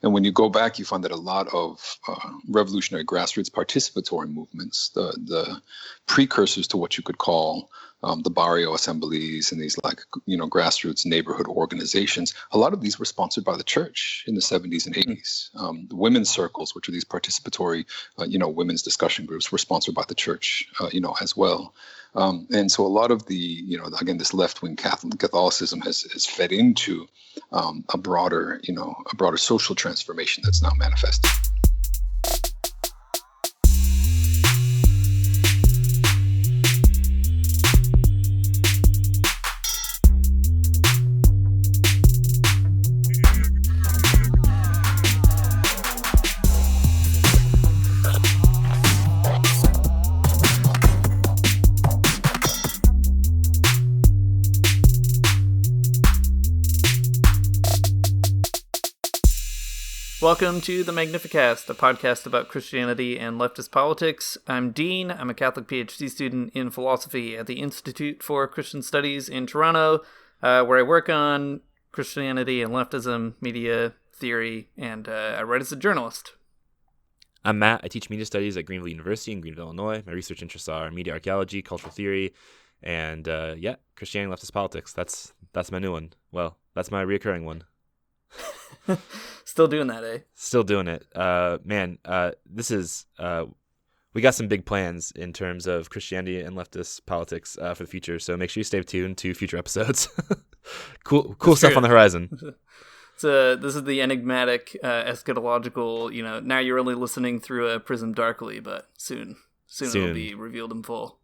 And when you go back, you find that a lot of revolutionary grassroots participatory movements, the precursors to what you could call the barrio assemblies and these grassroots neighborhood organizations, a lot of these were sponsored by the church in the 70s and 80s. The women's circles, which are these participatory, women's discussion groups, were sponsored by the church, as well. And so a lot of the, again, this left-wing Catholicism has fed into a broader social transformation that's now manifested. Welcome to the Magnificast, a podcast about Christianity and leftist politics. I'm Dean. I'm a Catholic PhD student in philosophy at the Institute for Christian Studies in Toronto, where I work on Christianity and leftism, media theory, and I write as a journalist. I'm Matt. I teach media studies at Greenville University in Greenville, Illinois. My research interests are media archaeology, cultural theory, and Christianity and leftist politics. That's my new one. Well, that's my reoccurring one. Still doing that, eh? Still doing it. This is, we got some big plans in terms of Christianity and leftist politics for the future, so make sure you stay tuned to future episodes. Cool stuff on the horizon. So this is the enigmatic, eschatological, now you're only listening through a prism darkly, but soon it'll be revealed in full.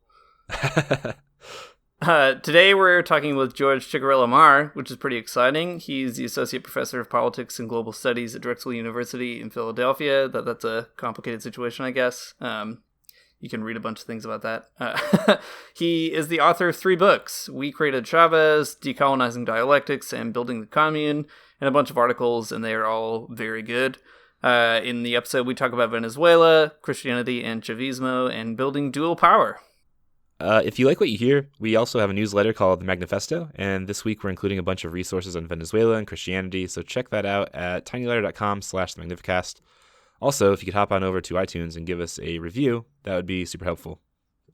Today we're talking with George Ciccariello-Maher, which is pretty exciting. He's the Associate Professor of Politics and Global Studies at Drexel University in Philadelphia. That's a complicated situation, I guess. You can read a bunch of things about that. He is the author of 3 books: We Created Chavez, Decolonizing Dialectics, and Building the Commune, and a bunch of articles, and they are all very good. In the episode, we talk about Venezuela, Christianity and Chavismo, and building dual power. If you like what you hear, we also have a newsletter called the Manifesto, and this week we're including a bunch of resources on Venezuela and Christianity, so check that out at tinyletter.com/Magnificast. Also, if you could hop on over to iTunes and give us a review, that would be super helpful.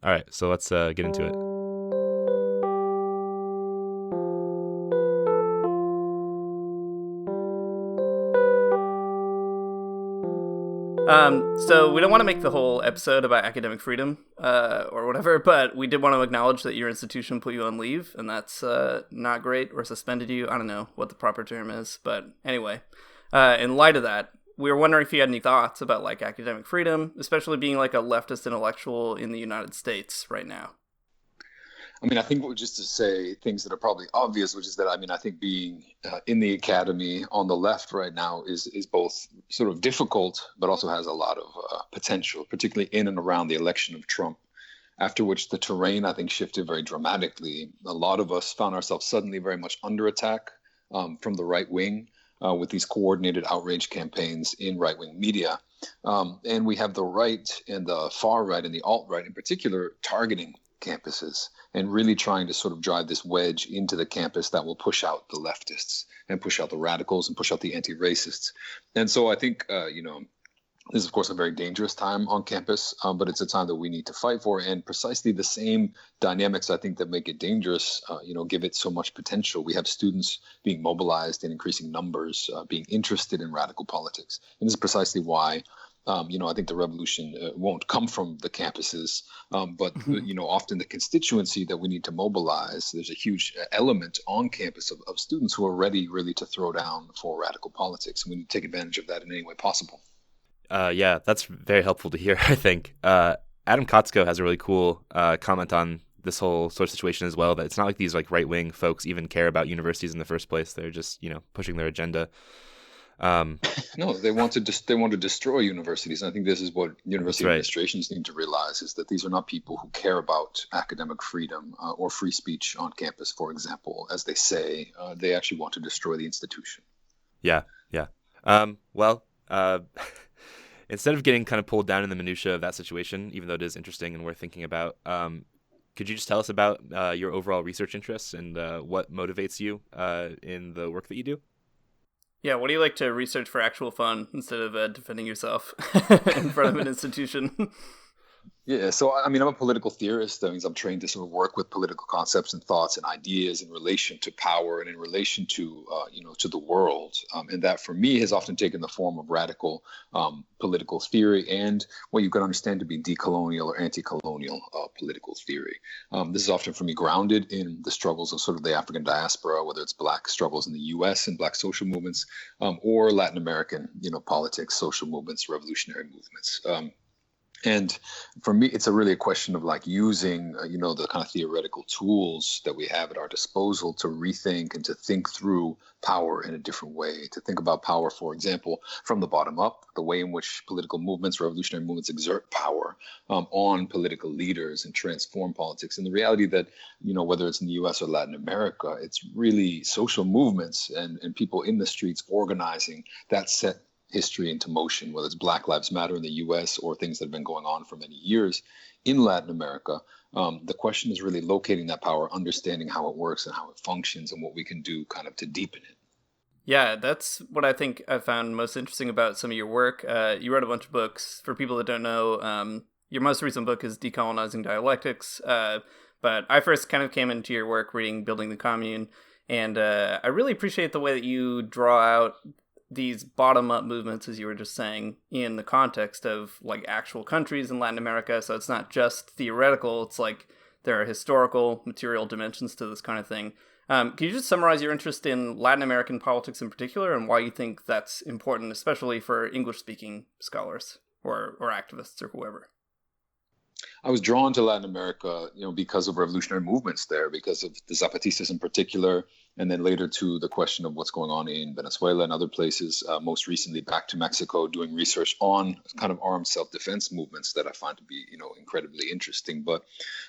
All right, so let's get into it. So we don't want to make the whole episode about academic freedom, or whatever, but we did want to acknowledge that your institution put you on leave, and that's not great, or suspended you. I don't know what the proper term is, but anyway, in light of that, we were wondering if you had any thoughts about academic freedom, especially being a leftist intellectual in the United States right now. I mean, I think just to say things that are probably obvious, which is that, I think being in the academy on the left right now is both sort of difficult, but also has a lot of potential, particularly in and around the election of Trump, after which the terrain, I think, shifted very dramatically. A lot of us found ourselves suddenly very much under attack from the right wing with these coordinated outrage campaigns in right-wing media. And we have the right and the far right and the alt-right in particular targeting campuses and really trying to sort of drive this wedge into the campus that will push out the leftists and push out the radicals and push out the anti-racists. And so I think, this is, of course, a very dangerous time on campus, but it's a time that we need to fight for. And precisely the same dynamics, I think, that make it dangerous, give it so much potential. We have students being mobilized in increasing numbers, being interested in radical politics. And this is precisely why I think the revolution won't come from the campuses, but often the constituency that we need to mobilize. There's a huge element on campus of students who are ready really to throw down for radical politics, and we need to take advantage of that in any way possible. Yeah, that's very helpful to hear, I think. Adam Kotzko has a really cool comment on this whole sort of situation as well, that it's not like these right-wing folks even care about universities in the first place. They're just, pushing their agenda. No, they want to destroy universities. And I think this is what university administrations need to realize, is that these are not people who care about academic freedom or free speech on campus, for example, as they say. They actually want to destroy the institution. Yeah. Instead of getting kind of pulled down in the minutia of that situation, even though it is interesting and worth thinking about, could you just tell us about your overall research interests and what motivates you in the work that you do? Yeah, what do you like to research for actual fun instead of defending yourself in front of an institution? Yeah, so I mean, I'm a political theorist. That means I'm trained to sort of work with political concepts and thoughts and ideas in relation to power and in relation to, to the world. And that, for me, has often taken the form of radical political theory and what you can understand to be decolonial or anti-colonial political theory. This is often, for me, grounded in the struggles of sort of the African diaspora, whether it's Black struggles in the U.S. and Black social movements, or Latin American, politics, social movements, revolutionary movements. And for me, it's really a question of like using, the kind of theoretical tools that we have at our disposal to rethink and to think through power in a different way, to think about power, for example, from the bottom up, the way in which political movements, revolutionary movements exert power on political leaders and transform politics. And the reality that, whether it's in the US or Latin America, it's really social movements and people in the streets organizing that set history into motion, whether it's Black Lives Matter in the US or things that have been going on for many years in Latin America. The question is really locating that power, understanding how it works and how it functions and what we can do kind of to deepen it. Yeah, that's what I think I found most interesting about some of your work. You wrote a bunch of books. For people that don't know, your most recent book is Decolonizing Dialectics. But I first kind of came into your work reading Building the Commune. And I really appreciate the way that you draw out these bottom-up movements, as you were just saying, in the context of like actual countries in Latin America. So it's not just theoretical. It's like there are historical, material dimensions to this kind of thing. Can you just summarize your interest in Latin American politics in particular and why you think that's important, especially for English-speaking scholars or activists or whoever? I was drawn to Latin America, because of revolutionary movements there, because of the Zapatistas in particular, and then later to the question of what's going on in Venezuela and other places. Most recently, back to Mexico, doing research on kind of armed self-defense movements that I find to be, incredibly interesting. But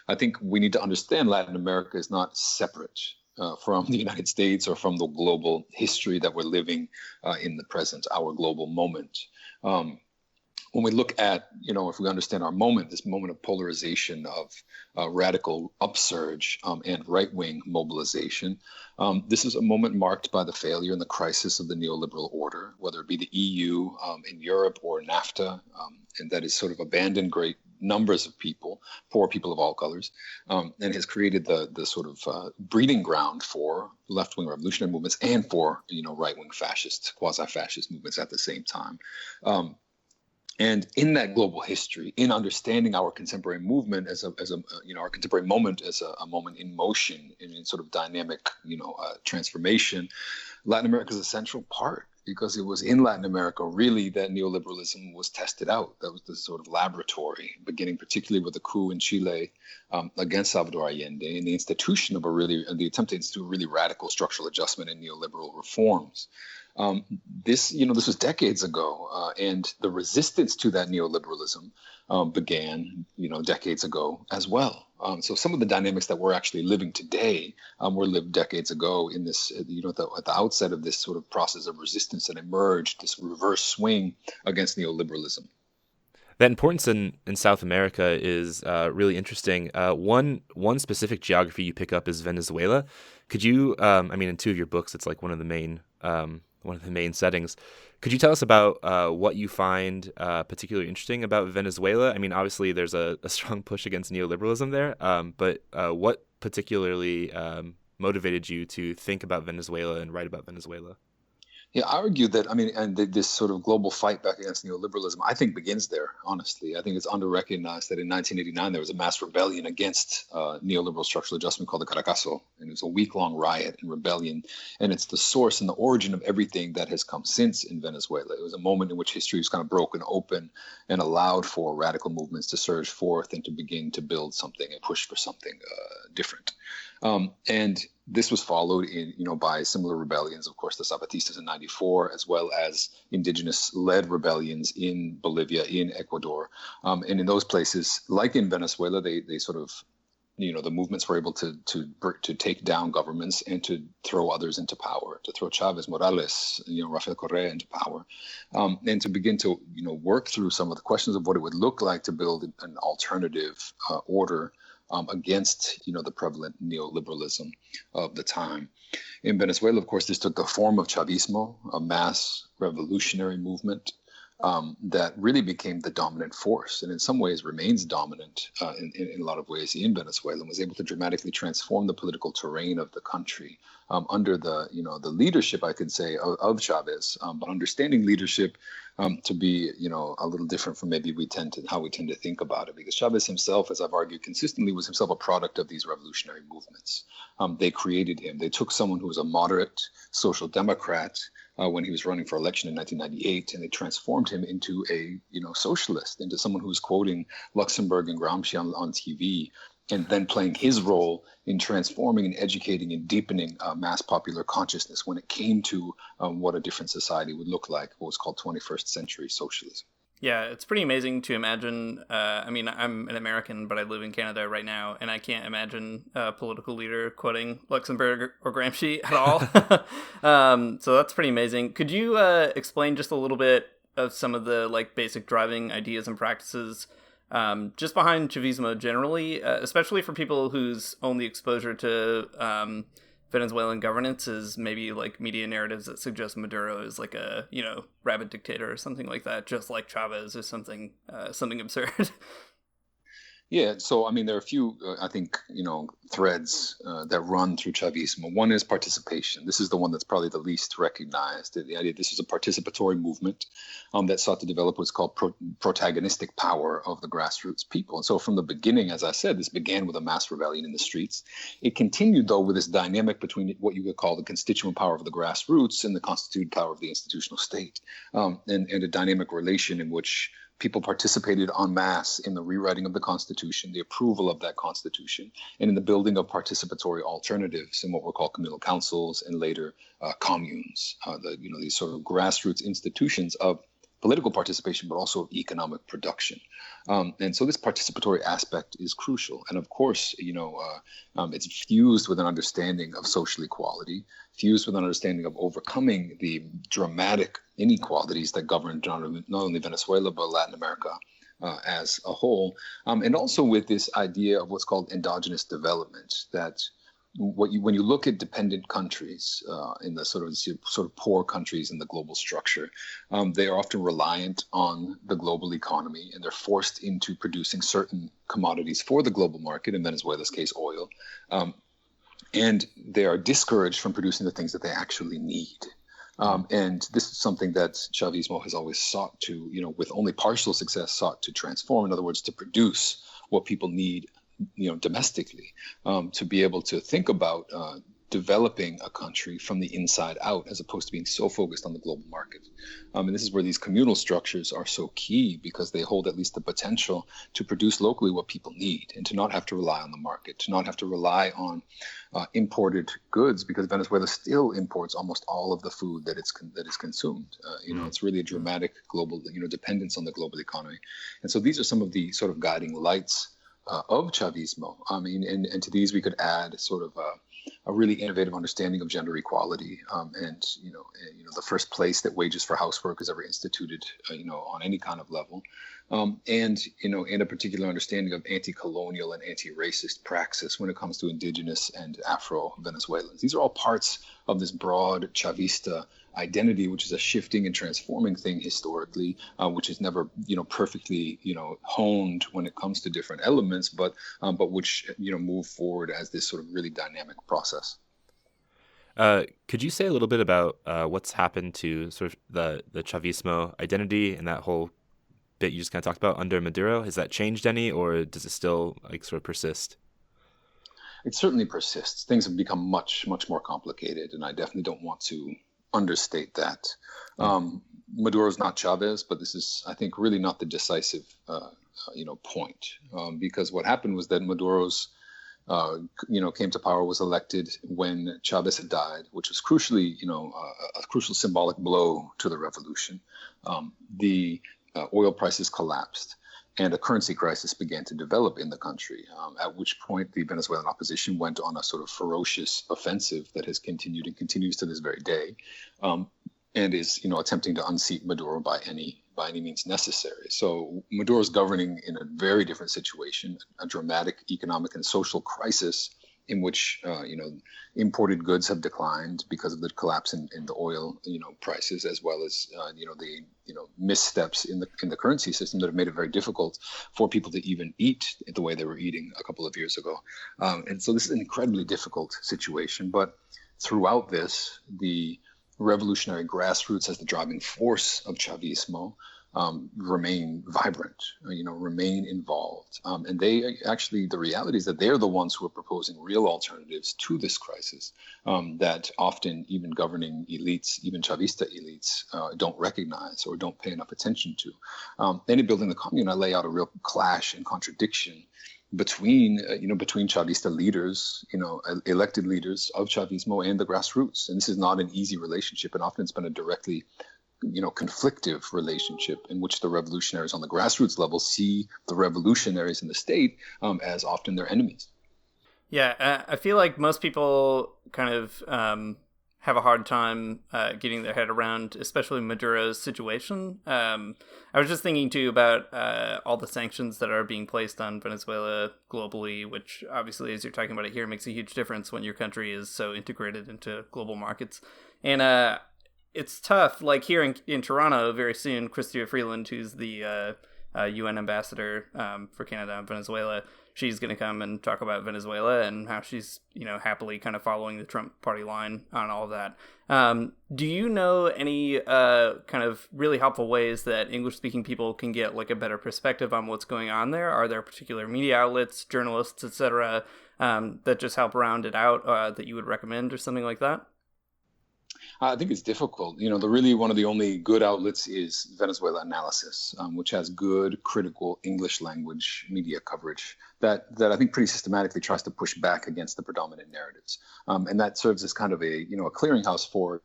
I think we need to understand Latin America is not separate from the United States or from the global history that we're living in the present, our global moment. When we look at, if we understand our moment, this moment of polarization, of radical upsurge and right-wing mobilization, this is a moment marked by the failure and the crisis of the neoliberal order, whether it be the EU in Europe or NAFTA, and that has sort of abandoned great numbers of people, poor people of all colors, and has created the sort of breeding ground for left-wing revolutionary movements and for, right-wing fascist, quasi-fascist movements at the same time. And in that global history, in understanding our contemporary movement as our contemporary moment as a moment in motion, in sort of dynamic, transformation, Latin America is a central part, because it was in Latin America really that neoliberalism was tested out. That was the sort of laboratory, beginning particularly with the coup in Chile against Salvador Allende and the institution of the attempt to institute a really radical structural adjustment and neoliberal reforms. This was decades ago, and the resistance to that neoliberalism began, decades ago as well. So some of the dynamics that we're actually living today were lived decades ago in this, at the outset of this sort of process of resistance that emerged, this reverse swing against neoliberalism. That importance in South America is really interesting. One specific geography you pick up is Venezuela. Could you, in two of your books, it's like one of the main settings. Could you tell us about what you find particularly interesting about Venezuela? I mean, obviously there's a strong push against neoliberalism there, but what particularly motivated you to think about Venezuela and write about Venezuela? Yeah, I argue that, this sort of global fight back against neoliberalism, I think begins there, honestly. I think it's under-recognized that in 1989, there was a mass rebellion against neoliberal structural adjustment called the Caracazo, and it was a week-long riot and rebellion, and it's the source and the origin of everything that has come since in Venezuela. It was a moment in which history was kind of broken open and allowed for radical movements to surge forth and to begin to build something and push for something different. And this was followed by similar rebellions, of course, the Zapatistas in '94, as well as indigenous-led rebellions in Bolivia, in Ecuador. And in those places, like in Venezuela, they sort of, the movements were able to take down governments and to throw others into power, to throw Chavez, Morales, Rafael Correa into power, and to begin to, work through some of the questions of what it would look like to build an alternative order against, the prevalent neoliberalism of the time. In Venezuela, of course, this took the form of Chavismo, a mass revolutionary movement that really became the dominant force, and in some ways remains dominant in a lot of ways in Venezuela, and was able to dramatically transform the political terrain of the country under the leadership, I could say, of Chavez, but understanding leadership to be a little different from maybe how we tend to think about it, because Chavez himself, as I've argued consistently, was himself a product of these revolutionary movements. They created him. They took someone who was a moderate social democrat when he was running for election in 1998, and they transformed him into a socialist, into someone who was quoting Luxemburg and Gramsci on TV, and then playing his role in transforming and educating and deepening mass popular consciousness when it came to what a different society would look like, what was called 21st century socialism. Yeah, it's pretty amazing to imagine. I mean, I'm an American, but I live in Canada right now, and I can't imagine a political leader quoting Luxemburg or Gramsci at all. So that's pretty amazing. Could you explain just a little bit of some of the basic driving ideas and practices just behind Chavismo generally, especially for people whose only exposure to Venezuelan governance is maybe media narratives that suggest Maduro is a rabid dictator or something like that, just like Chavez or something absurd. Yeah, so I mean, there are a few, I think, threads that run through Chavismo. One is participation. This is the one that's probably the least recognized. The idea this is a participatory movement that sought to develop what's called protagonistic power of the grassroots people. And so from the beginning, as I said, this began with a mass rebellion in the streets. It continued, though, with this dynamic between what you could call the constituent power of the grassroots and the constituted power of the institutional state, and a dynamic relation in which people participated en masse in the rewriting of the Constitution, the approval of that Constitution, and in the building of participatory alternatives in what were called communal councils and later communes, these sort of grassroots institutions of political participation, but also of economic production. And so this participatory aspect is crucial. And of course, it's fused with an understanding of social equality, fused with an understanding of overcoming the dramatic inequalities that govern not only Venezuela, but Latin America as a whole. And also with this idea of what's called endogenous development, that when you look at dependent countries in the sort of poor countries in the global structure, they are often reliant on the global economy, and they're forced into producing certain commodities for the global market, in Venezuela's case, oil, and they are discouraged from producing the things that they actually need. And this is something that Chavismo has always sought to, with only partial success, sought to transform. In other words, to produce what people need domestically, to be able to think about developing a country from the inside out, as opposed to being so focused on the global market. And this is where these communal structures are so key, because they hold at least the potential to produce locally what people need, and to not have to rely on the market, to not have to rely on imported goods, because Venezuela still imports almost all of the food that is consumed. It's really a dramatic global dependence on the global economy. And so these are some of the sort of guiding lights of Chavismo. I mean, and to these we could add sort of a really innovative understanding of gender equality, and the first place that wages for housework is ever instituted, on any kind of level, and in a particular understanding of anti-colonial and anti-racist praxis when it comes to indigenous and Afro-Venezuelans. These are all parts of this broad Chavista identity, which is a shifting and transforming thing historically, which is never, perfectly, honed when it comes to different elements, but which, move forward as this sort of really dynamic process. Could you say a little bit about what's happened to sort of the Chavismo identity and that whole bit you just kind of talked about under Maduro? Has that changed any, or does it still sort of persist? It certainly persists. Things have become much, much more complicated, and I definitely don't want to understate that. Maduro's not Chavez, but this is, I think, really not the decisive, point, because what happened was that Maduro's, came to power, was elected when Chavez had died, which was crucially, a crucial symbolic blow to the revolution. The oil prices collapsed, and a currency crisis began to develop in the country, at which point the Venezuelan opposition went on a sort of ferocious offensive that has continued and continues to this very day. and is attempting to unseat Maduro by any means necessary. So Maduro is governing in a very different situation, a dramatic economic and social crisis in which imported goods have declined because of the collapse in the oil prices, as well as the missteps in the currency system that have made it very difficult for people to even eat the way they were eating a couple of years ago. And so this is an incredibly difficult situation. But throughout this, the revolutionary grassroots as the driving force of Chavismo remain vibrant, remain involved. And they actually, the reality is that they're the ones who are proposing real alternatives to this crisis that often even governing elites, even Chavista elites, don't recognize or don't pay enough attention to. Then in building the commune, I lay out a real clash and contradiction between Chavista leaders, elected leaders of Chavismo and the grassroots. And this is not an easy relationship, and often it's been a directly conflictive relationship in which the revolutionaries on the grassroots level see the revolutionaries in the state as often their enemies. Yeah, I feel like most people kind of have a hard time getting their head around, especially Maduro's situation. I was just thinking, too, about all the sanctions that are being placed on Venezuela globally, which obviously, as you're talking about it here, makes a huge difference when your country is so integrated into global markets. And it's tough. Like here in Toronto, very soon, Chrystia Freeland, who's the UN ambassador for Canada and Venezuela, she's going to come and talk about Venezuela and how she's, happily kind of following the Trump party line on all of that. Do you know any kind of really helpful ways that English-speaking people can get like a better perspective on what's going on there? Are there particular media outlets, journalists, etc., that just help round it out that you would recommend or something like that? I think it's difficult. One of the only good outlets is Venezuela Analysis, which has good, critical English language media coverage that I think pretty systematically tries to push back against the predominant narratives. And that serves as kind of a clearinghouse for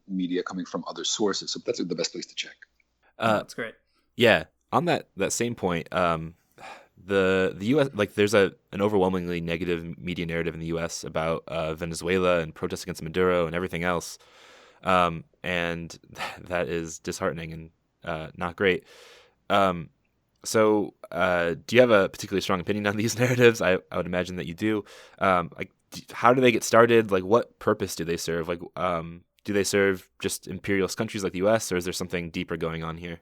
media coming from other sources. So that's the best place to check. That's great. Yeah. On that same point, the U.S. there's an overwhelmingly negative media narrative in the U.S. about Venezuela and protests against Maduro and everything else, and that is disheartening and not great. So, do you have a particularly strong opinion on these narratives? I would imagine that you do. How do they get started? Like, what purpose do they serve? Do they serve just imperialist countries like the U.S., or is there something deeper going on here?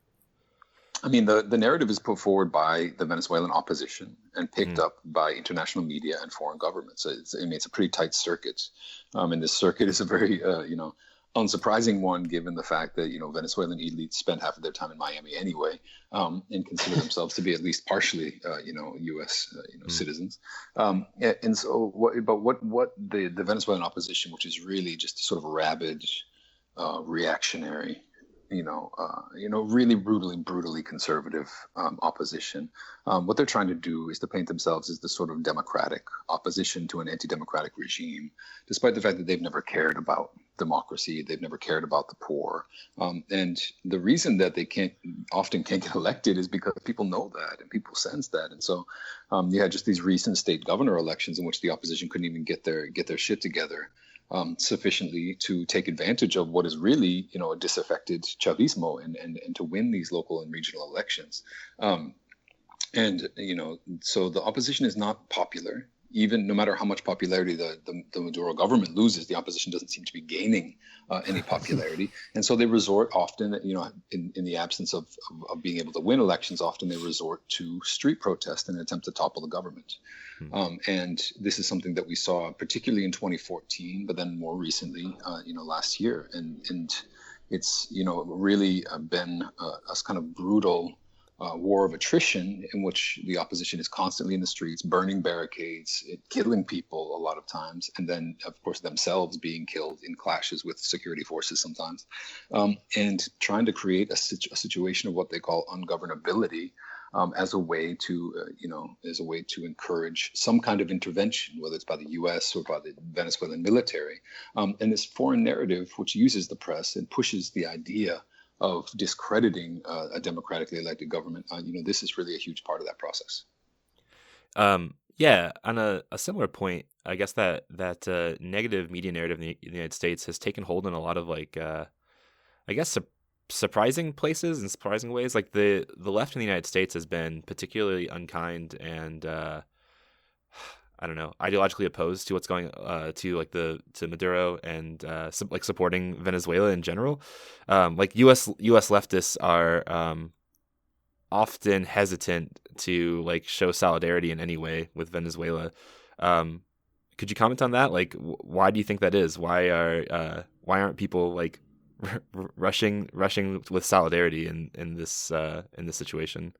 I mean, the narrative is put forward by the Venezuelan opposition and picked up by international media and foreign governments. It's a pretty tight circuit. And this circuit is a very, unsurprising one, given the fact that, Venezuelan elites spend half of their time in Miami anyway, and consider themselves to be at least partially, U.S. citizens. And so what the Venezuelan opposition, which is really just sort of rabid, reactionary, really brutally conservative opposition. What they're trying to do is to paint themselves as the sort of democratic opposition to an anti-democratic regime, despite the fact that they've never cared about democracy, they've never cared about the poor. And the reason that they often can't get elected is because people know that and people sense that. And so you had just these recent state governor elections in which the opposition couldn't even get their shit together sufficiently to take advantage of what is really, a disaffected Chavismo and to win these local and regional elections. So the opposition is not popular. Even no matter how much popularity the Maduro government loses, the opposition doesn't seem to be gaining any popularity. And so they resort often, in the absence of being able to win elections, often they resort to street protest in an attempt to topple the government. And this is something that we saw particularly in 2014, but then more recently, last year. And it's, really been a kind of brutal war of attrition in which the opposition is constantly in the streets, burning barricades, killing people a lot of times, and then, of course, themselves being killed in clashes with security forces sometimes, and trying to create a situation of what they call ungovernability as a way to, encourage some kind of intervention, whether it's by the U.S. or by the Venezuelan military. And this foreign narrative, which uses the press and pushes the idea of discrediting a democratically elected government, this is really a huge part of that process. Yeah, on a similar point, I guess that negative media narrative in the United States has taken hold in a lot of I guess, surprising places and surprising ways. Like the left in the United States has been particularly unkind and I don't know, ideologically opposed to what's going to Maduro and supporting Venezuela in general. Like U.S. leftists are often hesitant to like show solidarity in any way with Venezuela. Could you comment on that? Like, why do you think that is? Why aren't people like rushing with solidarity in this situation?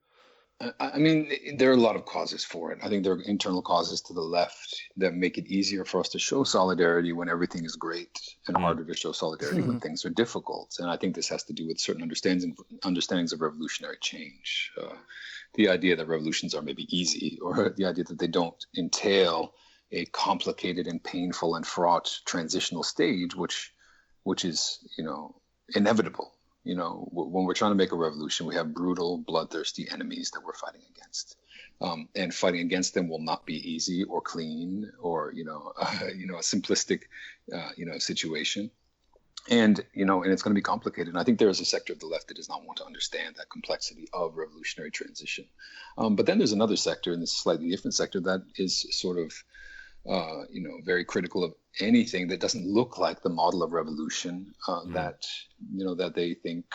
I mean, there are a lot of causes for it. I think there are internal causes to the left that make it easier for us to show solidarity when everything is great and harder to show solidarity when things are difficult. And I think this has to do with certain understandings of revolutionary change. The idea that revolutions are maybe easy, or the idea that they don't entail a complicated and painful and fraught transitional stage, which is, inevitable. When we're trying to make a revolution, we have brutal, bloodthirsty enemies that we're fighting against. And fighting against them will not be easy or clean or, a simplistic, situation. And it's going to be complicated. And I think there is a sector of the left that does not want to understand that complexity of revolutionary transition. But then there's another sector, and this slightly different sector, that is sort of, very critical of anything that doesn't look like the model of revolution that they think,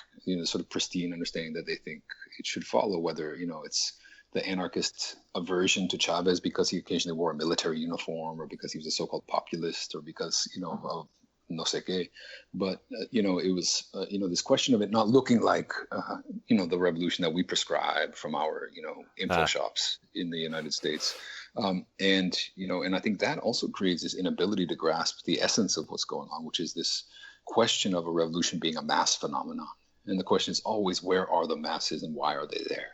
sort of pristine understanding that they think it should follow, whether, it's the anarchist aversion to Chavez because he occasionally wore a military uniform, or because he was a so-called populist, or because, of no sé qué. But, it was, this question of it not looking like, the revolution that we prescribe from our, info shops in the United States. And I think that also creates this inability to grasp the essence of what's going on, which is this question of a revolution being a mass phenomenon. And the question is always, where are the masses and why are they there?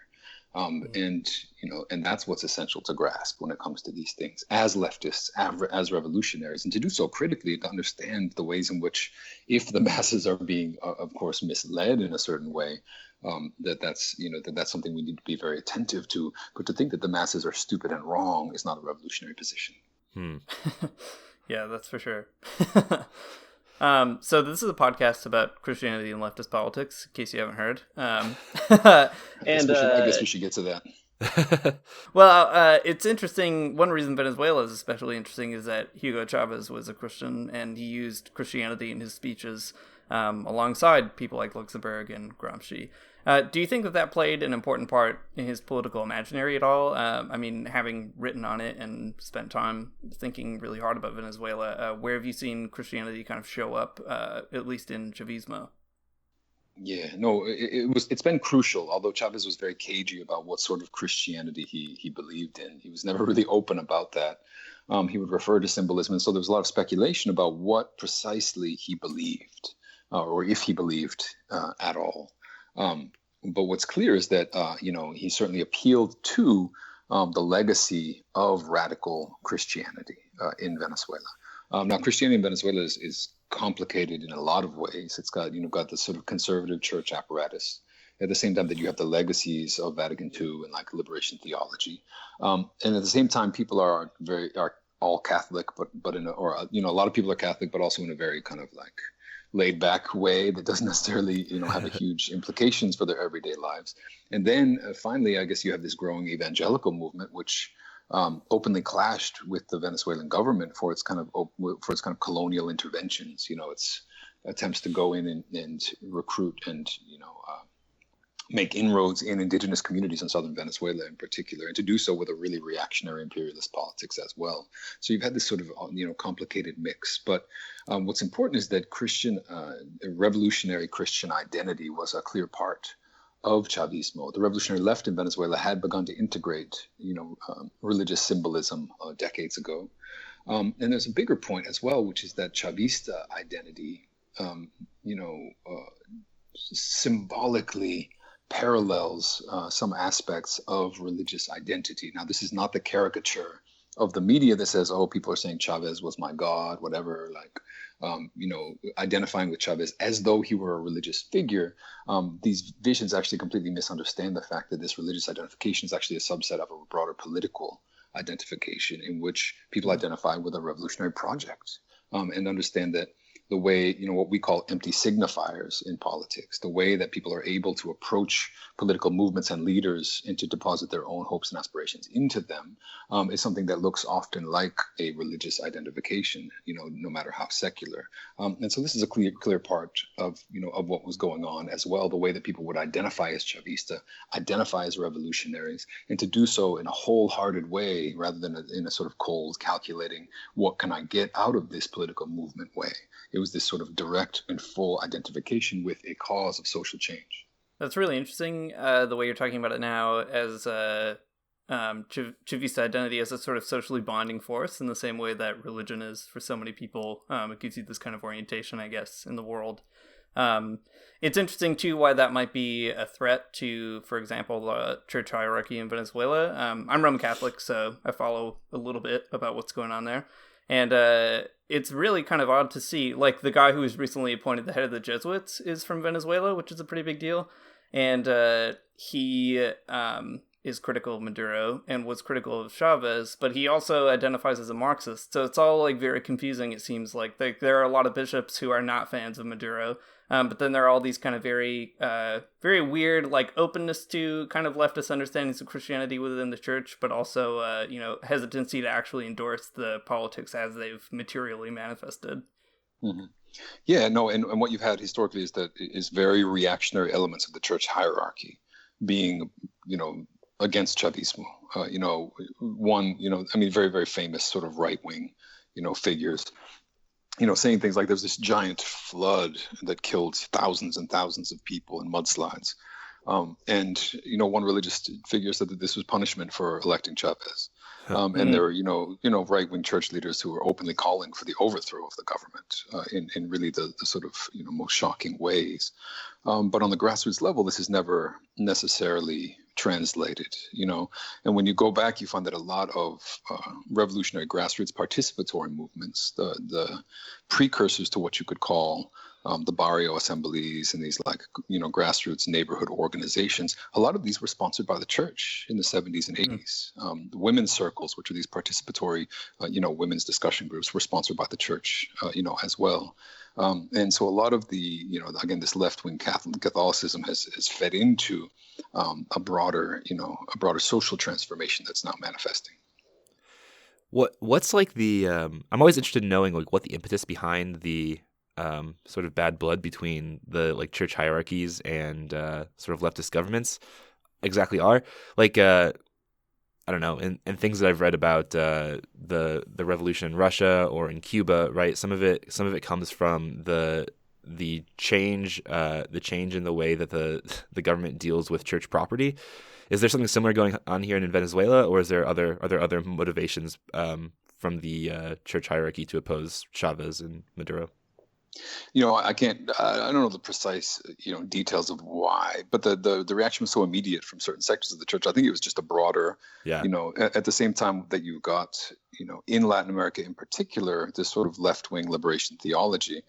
And that's what's essential to grasp when it comes to these things as leftists, as revolutionaries, and to do so critically, to understand the ways in which, if the masses are being, of course, misled in a certain way, that's something we need to be very attentive to. But to think that the masses are stupid and wrong is not a revolutionary position. Yeah, that's for sure. So this is a podcast about Christianity and leftist politics, in case you haven't heard. I guess we should get to that. Well, it's interesting. One reason Venezuela is especially interesting is that Hugo Chavez was a Christian, and he used Christianity in his speeches alongside people like Luxemburg and Gramsci. Do you think that played an important part in his political imaginary at all? I mean, having written on it and spent time thinking really hard about Venezuela, where have you seen Christianity kind of show up, at least in Chavismo? Yeah, no, it's been crucial, although Chavez was very cagey about what sort of Christianity he believed in. He was never really open about that. He would refer to symbolism, and so there was a lot of speculation about what precisely he believed, or if he believed at all. But what's clear is that, he certainly appealed to the legacy of radical Christianity in Venezuela. Now, Christianity in Venezuela is complicated in a lot of ways. It's got, got this sort of conservative church apparatus at the same time that you have the legacies of Vatican II and like liberation theology. And at the same time, people are all Catholic, but a lot of people are Catholic, but also in a very kind of like laid back way that doesn't necessarily, have a huge implications for their everyday lives. And then finally, I guess you have this growing evangelical movement, which openly clashed with the Venezuelan government for its kind of colonial interventions. Its attempts to go in and recruit and make inroads in indigenous communities in southern Venezuela in particular, and to do so with a really reactionary imperialist politics as well. So you've had this sort of complicated mix. But what's important is that revolutionary Christian identity was a clear part of Chavismo. The revolutionary left in Venezuela had begun to integrate, religious symbolism decades ago. And there's a bigger point as well, which is that Chavista identity, symbolically parallels some aspects of religious identity. Now, this is not the caricature of the media that says, oh, people are saying Chavez was my God, whatever, like, identifying with Chavez as though he were a religious figure. These visions actually completely misunderstand the fact that this religious identification is actually a subset of a broader political identification in which people identify with a revolutionary project, and understand that the way, what we call empty signifiers in politics, the way that people are able to approach political movements and leaders and to deposit their own hopes and aspirations into them, is something that looks often like a religious identification, no matter how secular. And so this is a clear part of, of what was going on as well, the way that people would identify as Chavista, identify as revolutionaries, and to do so in a wholehearted way rather than in a sort of cold, calculating, what can I get out of this political movement way. It was this sort of direct and full identification with a cause of social change. That's really interesting, the way you're talking about it now as Chavista identity as a sort of socially bonding force in the same way that religion is for so many people. It gives you this kind of orientation, I guess, in the world. It's interesting, too, why that might be a threat to, for example, the church hierarchy in Venezuela. I'm Roman Catholic, so I follow a little bit about what's going on there. And it's really kind of odd to see, like, the guy who was recently appointed the head of the Jesuits is from Venezuela, which is a pretty big deal. And he is critical of Maduro and was critical of Chavez, but he also identifies as a Marxist. So it's all, like, very confusing, it seems like. There are a lot of bishops who are not fans of Maduro. But then there are all these kind of very weird, like, openness to kind of leftist understandings of Christianity within the church, but also, hesitancy to actually endorse the politics as they've materially manifested. Mm-hmm. Yeah, no, and what you've had historically is very reactionary elements of the church hierarchy being, against Chavismo. Very, very famous sort of right-wing, figures, saying things like there's this giant flood that killed thousands and thousands of people in mudslides. And one religious figure said that this was punishment for electing Chavez. And there were, right-wing church leaders who were openly calling for the overthrow of the government in really the sort of, most shocking ways. But on the grassroots level, this is never necessarily translated, and when you go back, you find that a lot of revolutionary grassroots participatory movements, the precursors to what you could call the barrio assemblies and these grassroots neighborhood organizations, a lot of these were sponsored by the church in the 70s and 80s. The women's circles, which are these participatory, women's discussion groups, were sponsored by the church, as well. And so a lot of the, again, this left-wing Catholicism has fed into a broader social transformation that's now manifesting. What's like the I'm always interested in knowing like what the impetus behind the sort of bad blood between the like church hierarchies and sort of leftist governments exactly are. Like I don't know, and things that I've read about the revolution in Russia or in Cuba, right? Some of it comes from the change in the way that the government deals with church property. Is there something similar going on here in Venezuela, or are there other motivations from the church hierarchy to oppose Chavez and Maduro? I don't know the precise, details of why, but the reaction was so immediate from certain sectors of the church. I think it was just a broader, at the same time that you got, in Latin America in particular, this sort of left-wing liberation theology,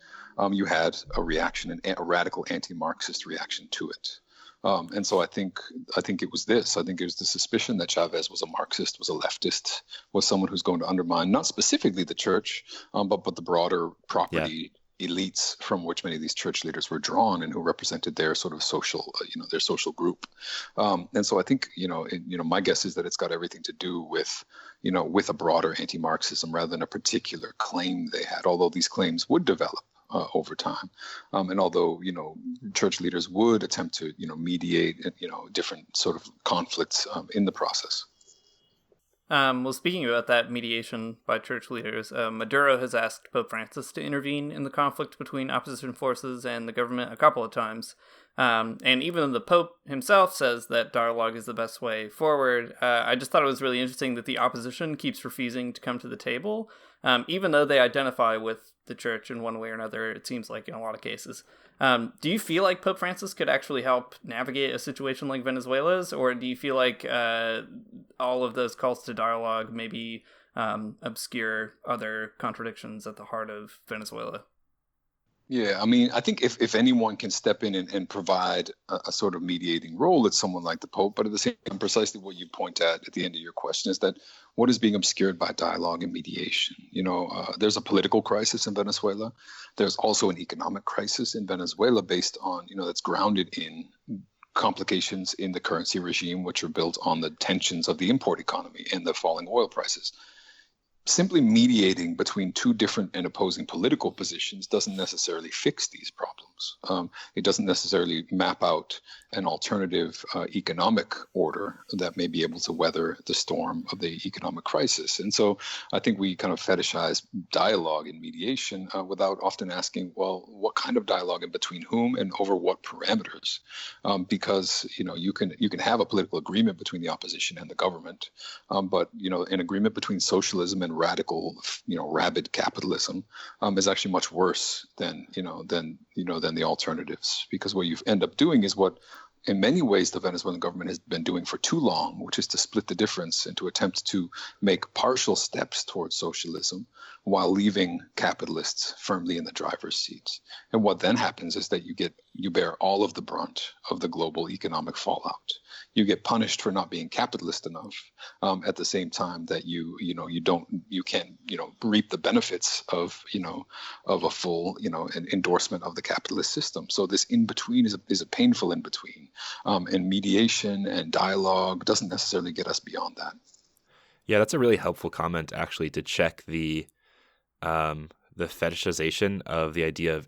you had a reaction, a radical anti-Marxist reaction to it. And so I think it was this. I think it was the suspicion that Chavez was a Marxist, was a leftist, was someone who's going to undermine not specifically the church, but the broader property elites from which many of these church leaders were drawn and who represented their sort of social, their social group. And so I think, my guess is that it's got everything to do with, with a broader anti-Marxism rather than a particular claim they had, although these claims would develop over time. And although, church leaders would attempt to, mediate, different sort of conflicts in the process. Well, speaking about that mediation by church leaders, Maduro has asked Pope Francis to intervene in the conflict between opposition forces and the government a couple of times. And even the Pope himself says that dialogue is the best way forward. I just thought it was really interesting that the opposition keeps refusing to come to the table, even though they identify with the church in one way or another, it seems like in a lot of cases. Do you feel like Pope Francis could actually help navigate a situation like Venezuela's, or do you feel like all of those calls to dialogue maybe obscure other contradictions at the heart of Venezuela? Yeah, I mean, I think if anyone can step in and provide a sort of mediating role, it's someone like the Pope. But at the same time, precisely what you point at the end of your question is that what is being obscured by dialogue and mediation? There's a political crisis in Venezuela. There's also an economic crisis in Venezuela based on, that's grounded in complications in the currency regime, which are built on the tensions of the import economy and the falling oil prices. Simply mediating between two different and opposing political positions doesn't necessarily fix these problems. It doesn't necessarily map out an alternative economic order that may be able to weather the storm of the economic crisis. And so I think we kind of fetishize dialogue and mediation without often asking, well, what kind of dialogue and between whom and over what parameters? Because you can have a political agreement between the opposition and the government, but an agreement between socialism and radical, rabid capitalism is actually much worse than the alternatives, because what you end up doing is what in many ways the Venezuelan government has been doing for too long, which is to split the difference and to attempt to make partial steps towards socialism while leaving capitalists firmly in the driver's seat. And what then happens is that you bear all of the brunt of the global economic fallout. You get punished for not being capitalist enough, at the same time that you can't reap the benefits of a full an endorsement of the capitalist system. So this in between is a painful in between, and mediation and dialogue doesn't necessarily get us beyond that. Yeah, that's a really helpful comment, actually, to check the fetishization of the idea of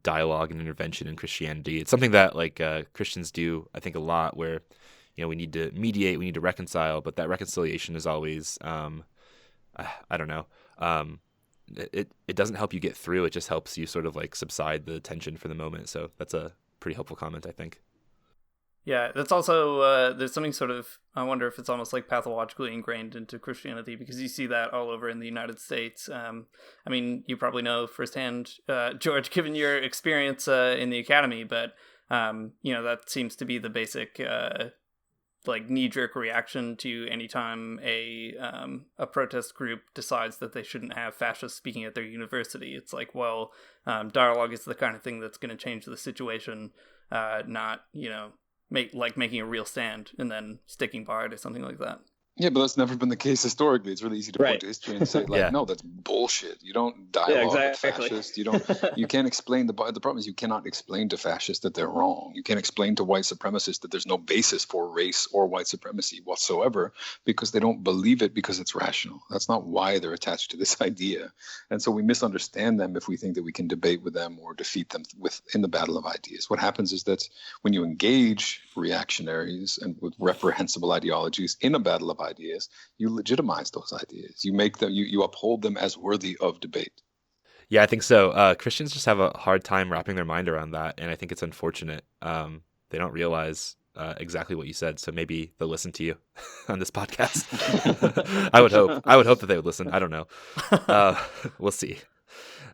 dialogue and intervention in Christianity. It's something that Christians do, I think, a lot, where we need to mediate, we need to reconcile, but that reconciliation is always I don't know. It doesn't help you get through. It just helps you sort of subside the tension for the moment. So that's a pretty helpful comment, I think. Yeah, that's also, there's something sort of, I wonder if it's almost pathologically ingrained into Christianity, because you see that all over in the United States. I mean, you probably know firsthand, George, given your experience in the academy, but, that seems to be the basic, knee-jerk reaction to any time a protest group decides that they shouldn't have fascists speaking at their university. It's dialogue is the kind of thing that's going to change the situation, not, making a real stand and then sticking by it or something like that. Yeah, but that's never been the case historically. It's really easy to point to history and say, no, that's bullshit. You don't dialogue with fascists. You can't explain the problem is you cannot explain to fascists that they're wrong. You can't explain to white supremacists that there's no basis for race or white supremacy whatsoever, because they don't believe it because it's rational. That's not why they're attached to this idea. And so we misunderstand them if we think that we can debate with them or defeat them in the battle of ideas. What happens is that when you engage reactionaries and with reprehensible ideologies in a battle of ideas, you legitimize those ideas. You make them, you uphold them as worthy of debate. Yeah, I think so. Christians just have a hard time wrapping their mind around that, and I think it's unfortunate. They don't realize exactly what you said, so maybe they'll listen to you on this podcast. I would hope. I would hope that they would listen. I don't know. We'll see.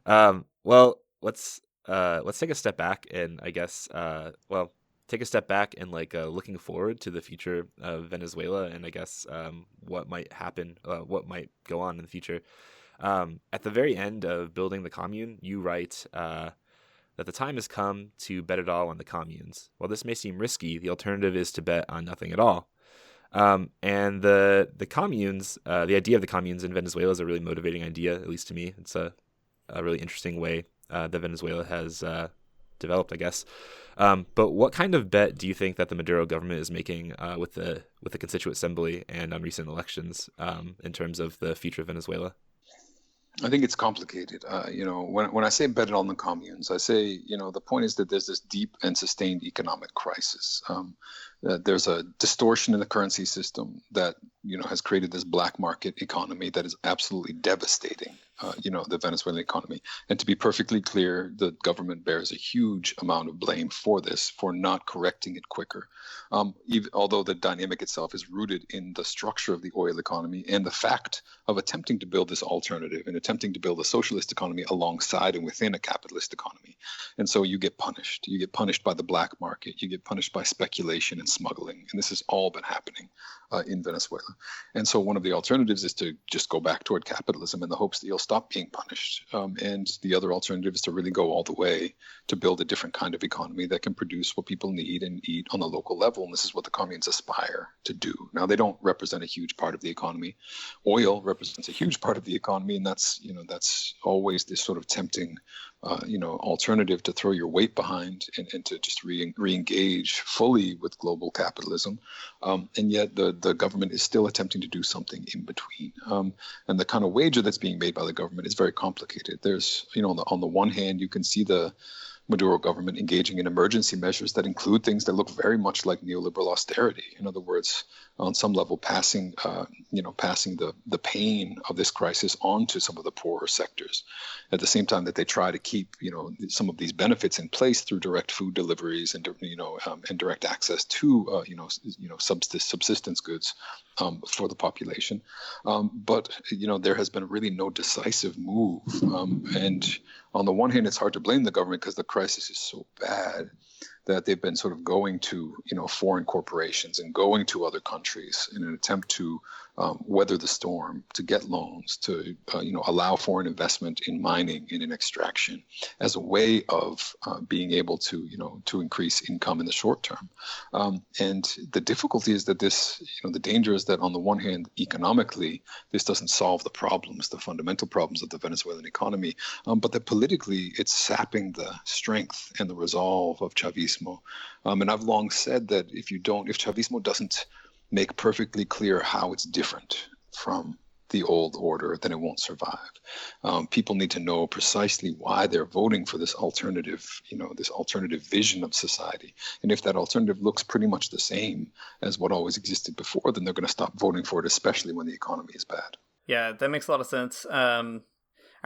Well, let's take a step back and I guess take a step back and looking forward to the future of Venezuela, and I guess what might happen, what might go on in the future. At the very end of Building the Commune, you write that the time has come to bet it all on the communes. While this may seem risky, the alternative is to bet on nothing at all. And the communes, the idea of the communes in Venezuela is a really motivating idea, at least to me. It's a really interesting way that Venezuela has developed, I guess. But what kind of bet do you think that the Maduro government is making with the Constituent Assembly and on recent elections in terms of the future of Venezuela? I think it's complicated. When I say bet it on the communes, I say, the point is that there's this deep and sustained economic crisis. There's a distortion in the currency system that, has created this black market economy that is absolutely devastating, the Venezuelan economy. And to be perfectly clear, the government bears a huge amount of blame for this, for not correcting it quicker. Although the dynamic itself is rooted in the structure of the oil economy and the fact of attempting to build this alternative and attempting to build a socialist economy alongside and within a capitalist economy. And so you get punished. You get punished by the black market. You get punished by speculation and smuggling. And this has all been happening in Venezuela. And so one of the alternatives is to just go back toward capitalism in the hopes that you'll stop being punished. And the other alternative is to really go all the way to build a different kind of economy that can produce what people need and eat on the local level. And this is what the communes aspire to do. Now, they don't represent a huge part of the economy. Oil represents a huge part of the economy, and that's always this sort of tempting alternative to throw your weight behind and to just re-engage fully with global capitalism. And yet the government is still attempting to do something in between. And the kind of wager that's being made by the government is very complicated. There's, on the one hand, you can see the Maduro government engaging in emergency measures that include things that look very much like neoliberal austerity. In other words, on some level, passing the pain of this crisis onto some of the poorer sectors, at the same time that they try to keep some of these benefits in place through direct food deliveries and direct access to subsistence goods for the population. But there has been really no decisive move, and on the one hand, it's hard to blame the government because the crisis is so bad that they've been sort of going to, foreign corporations and going to other countries in an attempt to weather the storm, to get loans, to, allow foreign investment in mining and in extraction as a way of being able to, to increase income in the short term. And the difficulty is that this, the danger is that on the one hand, economically, this doesn't solve the problems, the fundamental problems of the Venezuelan economy, but that politically it's sapping the strength and the resolve of Chavismo. And I've long said that if Chavismo doesn't make perfectly clear how it's different from the old order, then it won't survive. People need to know precisely why they're voting for this alternative, this alternative vision of society. And if that alternative looks pretty much the same as what always existed before, then they're going to stop voting for it, especially when the economy is bad. Yeah, that makes a lot of sense.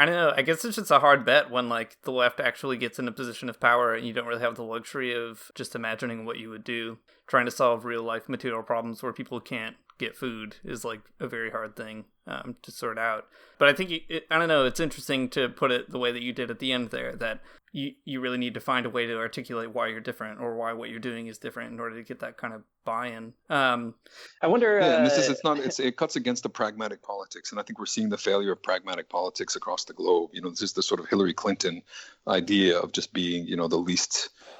I don't know. I guess it's just a hard bet when the left actually gets in a position of power and you don't really have the luxury of just imagining what you would do. Trying to solve real life material problems where people can't get food is a very hard thing to sort out. But I think I don't know. It's interesting to put it the way that you did at the end there, that you really need to find a way to articulate why you're different or why what you're doing is different in order to get that kind of buy-in. I wonder. Yeah, and it cuts against the pragmatic politics, and I think we're seeing the failure of pragmatic politics across the globe. This is the sort of Hillary Clinton idea of just being,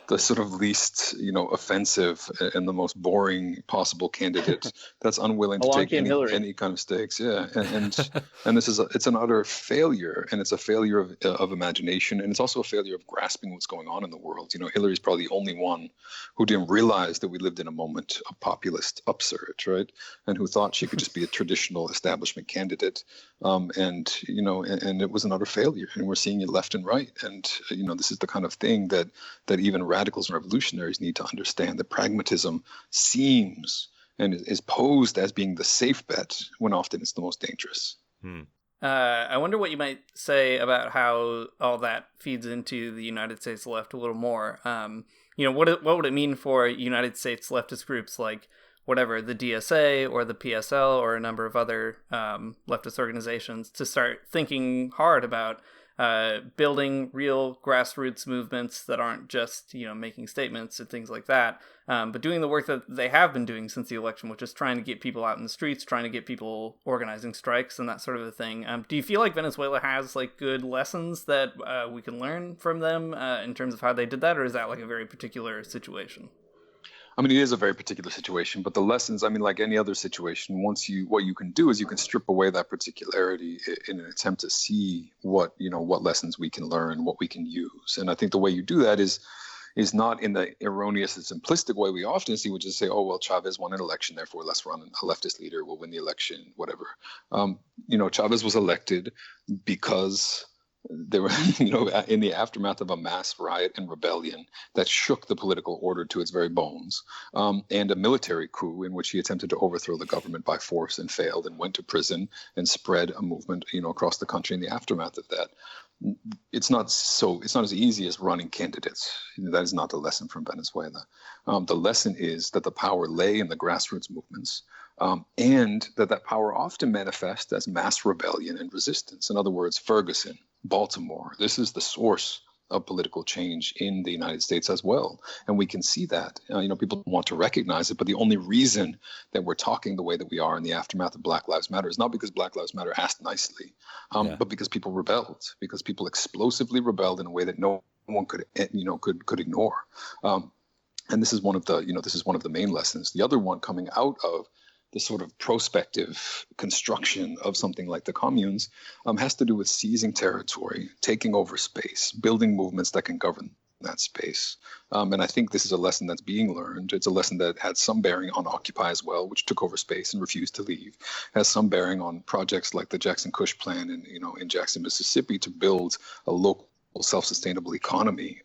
the sort of least, offensive and the most boring possible candidate that's unwilling to take any kind of stakes. Yeah, and it's an utter failure, and it's a failure of imagination, and it's also a failure of grasping what's going on in the world. Hillary's probably the only one who didn't realize that we lived in a moment of populist upsurge, right? And who thought she could just be a traditional establishment candidate, and it was an utter failure, and we're seeing it left and right, and this is the kind of thing that even radicals and revolutionaries need to understand, that pragmatism seems and is posed as being the safe bet when often it's the most dangerous. I wonder what you might say about how all that feeds into the United States left a little more. What would it mean for United States leftist groups like whatever, the DSA or the PSL or a number of other leftist organizations to start thinking hard about building real grassroots movements that aren't just, making statements and things like that, but doing the work that they have been doing since the election, which is trying to get people out in the streets, trying to get people organizing strikes and that sort of a thing. Do you feel like Venezuela has good lessons that we can learn from them in terms of how they did that, or is that a very particular situation? I mean, it is a very particular situation, but the lessons, like any other situation, what you can do is you can strip away that particularity in an attempt to see what lessons we can learn, what we can use. And I think the way you do that is not in the erroneous and simplistic way we often see, which is say, oh, well, Chavez won an election, therefore let's run a leftist leader, we'll win the election, whatever. Chavez was elected because they were, in the aftermath of a mass riot and rebellion that shook the political order to its very bones, and a military coup in which he attempted to overthrow the government by force and failed and went to prison and spread a movement, across the country in the aftermath of that. It's not as easy as running candidates. That is not the lesson from Venezuela. The lesson is that the power lay in the grassroots movements, and that power often manifests as mass rebellion and resistance. In other words, Ferguson, Baltimore, this is the source of political change in the United States as well. And we can see that. People want to recognize it, but the only reason that we're talking the way that we are in the aftermath of Black Lives Matter is not because Black Lives Matter asked nicely, but because people rebelled, because people explosively rebelled in a way that no one could ignore. And this is one of the main lessons. The other one coming out of the sort of prospective construction of something like the communes has to do with seizing territory, taking over space, building movements that can govern that space. And I think this is a lesson that's being learned. It's a lesson that had some bearing on Occupy as well, which took over space and refused to leave. It has some bearing on projects like the Jackson Kush Plan in Jackson, Mississippi, to build a local self-sustainable economy,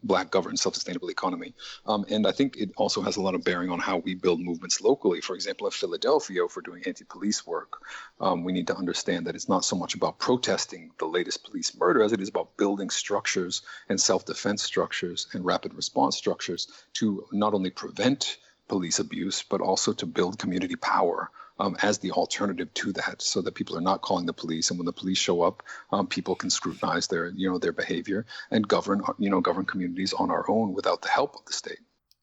Black governed self-sustainable economy. And I think it also has a lot of bearing on how we build movements locally. For example, in Philadelphia, for doing anti-police work, we need to understand that it's not so much about protesting the latest police murder as it is about building structures and self-defense structures and rapid response structures to not only prevent police abuse, but also to build community power as the alternative to that, so that people are not calling the police, and when the police show up, people can scrutinize their behavior and govern communities on our own without the help of the state.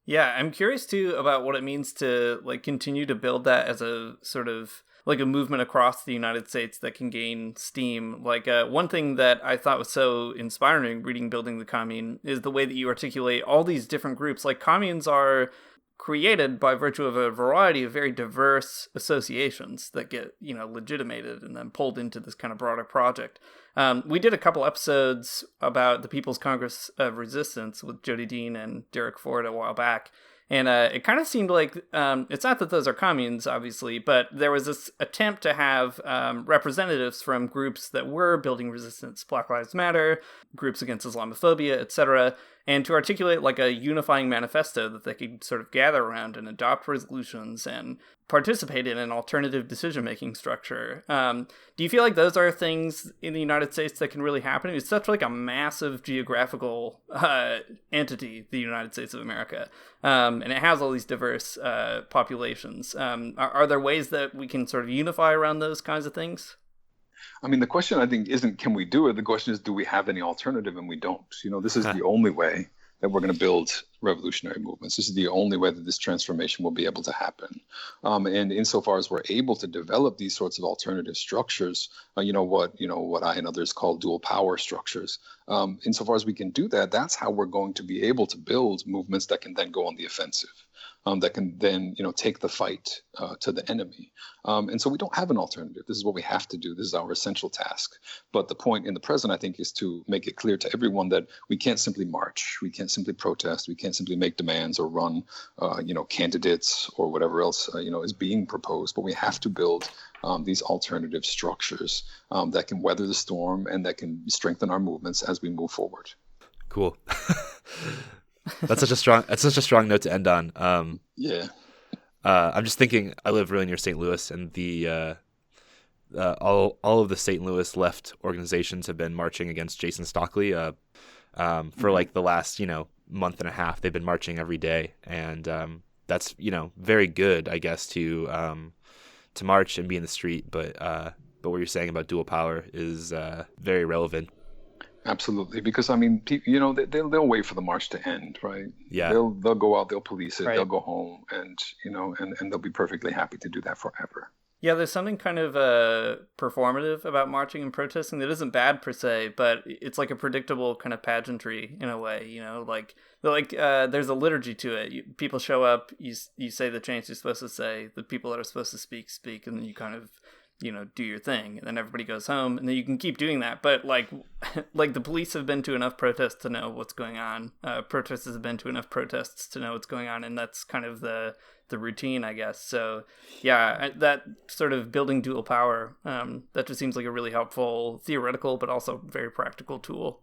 Yeah, I'm curious too about what it means to continue to build that as a sort of a movement across the United States that can gain steam. One thing that I thought was so inspiring reading Building the Commune is the way that you articulate all these different groups. Communes are created by virtue of a variety of very diverse associations that get, legitimated and then pulled into this kind of broader project. We did a couple episodes about the People's Congress of Resistance with Jody Dean and Derek Ford a while back. And it kind of seemed like, it's not that those are communes, obviously, but there was this attempt to have representatives from groups that were building resistance, Black Lives Matter, groups against Islamophobia, etc., and to articulate a unifying manifesto that they could sort of gather around and adopt resolutions and participate in an alternative decision-making structure. Do you feel like those are things in the United States that can really happen? It's such a massive geographical entity, the United States of America, and it has all these diverse populations. Are there ways that we can sort of unify around those kinds of things? I mean, the question, I think, isn't can we do it? The question is, do we have any alternative? And we don't. This is the only way that we're going to build revolutionary movements. This is the only way that this transformation will be able to happen. And insofar as we're able to develop these sorts of alternative structures, what I and others call dual power structures, insofar as we can do that, that's how we're going to be able to build movements that can then go on the offensive. That can then, take the fight to the enemy. And so we don't have an alternative. This is what we have to do. This is our essential task. But the point in the present, I think, is to make it clear to everyone that we can't simply march. We can't simply protest. We can't simply make demands or run, candidates or whatever else, is being proposed. But we have to build these alternative structures that can weather the storm and that can strengthen our movements as we move forward. Cool. That's such a strong note to end on. Yeah. I'm just thinking, I live really near St. Louis, and all of the St. Louis left organizations have been marching against Jason Stockley for the last month and a half. They've been marching every day, and that's very good, I guess, to march and be in the street. But what you're saying about dual power is very relevant. Absolutely, because I mean, they'll wait for the march to end, right? Yeah, they'll go out, they'll police it, right. They'll go home, and and they'll be perfectly happy to do that forever. Yeah, there's something kind of performative about marching and protesting that isn't bad per se, but it's like a predictable kind of pageantry in a way. There's a liturgy to it. People show up, you say the chants you're supposed to say, the people that are supposed to speak, and then you kind of do your thing, and then everybody goes home, and then you can keep doing that. But the police have been to enough protests to know what's going on. Protesters have been to enough protests to know what's going on, and that's kind of the routine, I guess. So yeah, that sort of building dual power, that just seems like a really helpful theoretical, but also very practical tool.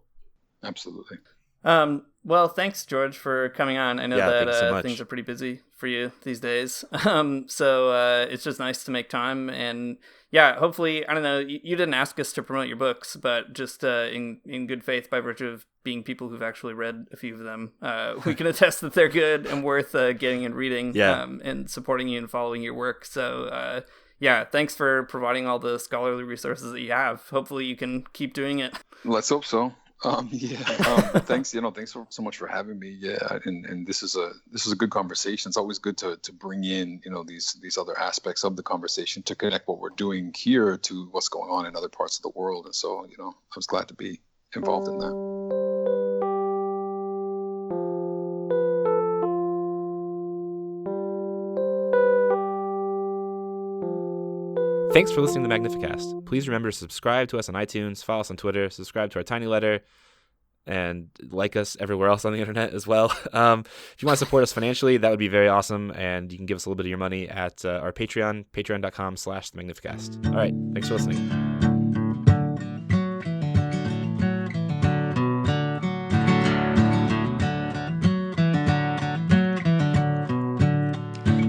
Absolutely. Well, thanks, George, for coming on. I know that things are pretty busy for you these days. So it's just nice to make time. And yeah, hopefully, I don't know, you didn't ask us to promote your books, but just in good faith, by virtue of being people who've actually read a few of them, we can attest that they're good and worth getting and reading, and supporting you and following your work. So yeah, thanks for providing all the scholarly resources that you have. Hopefully you can keep doing it. Let's hope so. Thanks. Thanks so much for having me. Yeah, and this is a good conversation. It's always good to bring in these other aspects of the conversation to connect what we're doing here to what's going on in other parts of the world. And so I was glad to be involved in that. Thanks for listening to Magnificast. Please remember to subscribe to us on iTunes, follow us on Twitter, subscribe to our tiny letter, and like us everywhere else on the internet as well. If you want to support us financially, that would be very awesome, and you can give us a little bit of your money at our Patreon, patreon.com/themagnificast. All right, thanks for listening.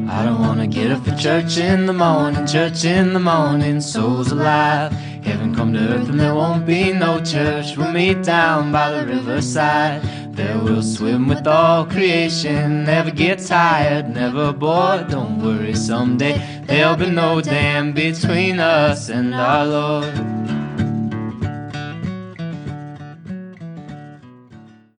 I don't wanna get up for church in the morning, souls alive. Heaven come to earth and there won't be no church. We'll meet down by the riverside. There we'll swim with all creation. Never get tired, never bored. Don't worry, someday there'll be no dam between us and our Lord.